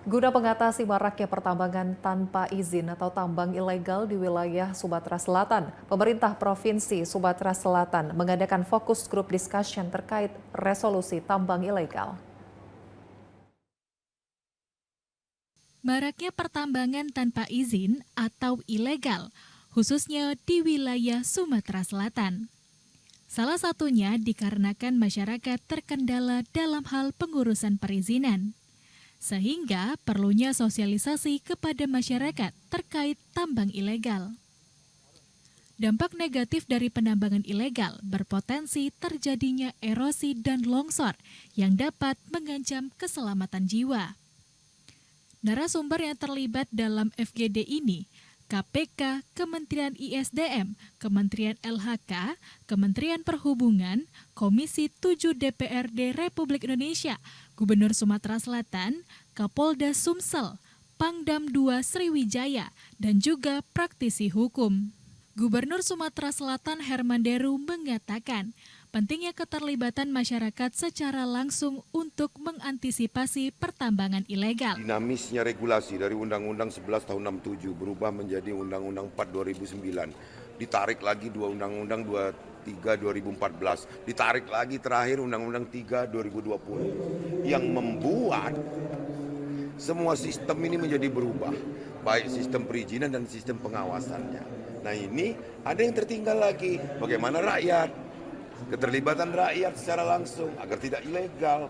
Guna mengatasi maraknya pertambangan tanpa izin atau tambang ilegal di wilayah Sumatera Selatan, pemerintah Provinsi Sumatera Selatan mengadakan fokus group discussion terkait resolusi tambang ilegal. Maraknya pertambangan tanpa izin atau ilegal, khususnya di wilayah Sumatera Selatan. Salah satunya dikarenakan masyarakat terkendala dalam hal pengurusan perizinan, sehingga perlunya sosialisasi kepada masyarakat terkait tambang ilegal. Dampak negatif dari penambangan ilegal berpotensi terjadinya erosi dan longsor yang dapat mengancam keselamatan jiwa. Narasumber yang terlibat dalam FGD ini, KPK, Kementerian ISDM, Kementerian LHK, Kementerian Perhubungan, Komisi 7 DPRD Republik Indonesia, Gubernur Sumatera Selatan, Kapolda Sumsel, Pangdam II Sriwijaya, dan juga praktisi hukum. Gubernur Sumatera Selatan Herman Deru mengatakan, pentingnya keterlibatan masyarakat secara langsung untuk mengantisipasi pertambangan ilegal. Dinamisnya regulasi dari Undang-Undang 11 tahun 67 berubah menjadi Undang-Undang 4 2009. Ditarik lagi dua Undang-Undang 23 2014. Ditarik lagi terakhir Undang-Undang 3 2020 yang membuat semua sistem ini menjadi berubah, baik sistem perizinan dan sistem pengawasannya. Nah ini ada yang tertinggal lagi, bagaimana rakyat, keterlibatan rakyat secara langsung agar tidak ilegal.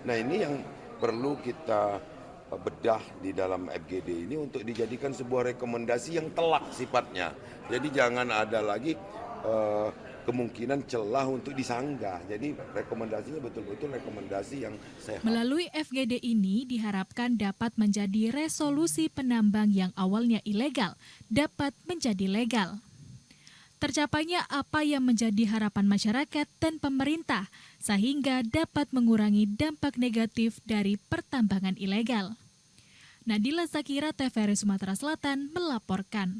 Nah ini yang perlu kita bedah di dalam FGD ini untuk dijadikan sebuah rekomendasi yang telak sifatnya. Jadi jangan ada lagi kemungkinan celah untuk disanggah. Jadi rekomendasinya betul-betul rekomendasi yang sehat. Melalui FGD ini diharapkan dapat menjadi resolusi penambang yang awalnya ilegal dapat menjadi legal. Tercapainya apa yang menjadi harapan masyarakat dan pemerintah sehingga dapat mengurangi dampak negatif dari pertambangan ilegal. Nadila Zakira, TVRI Sumatera Selatan melaporkan.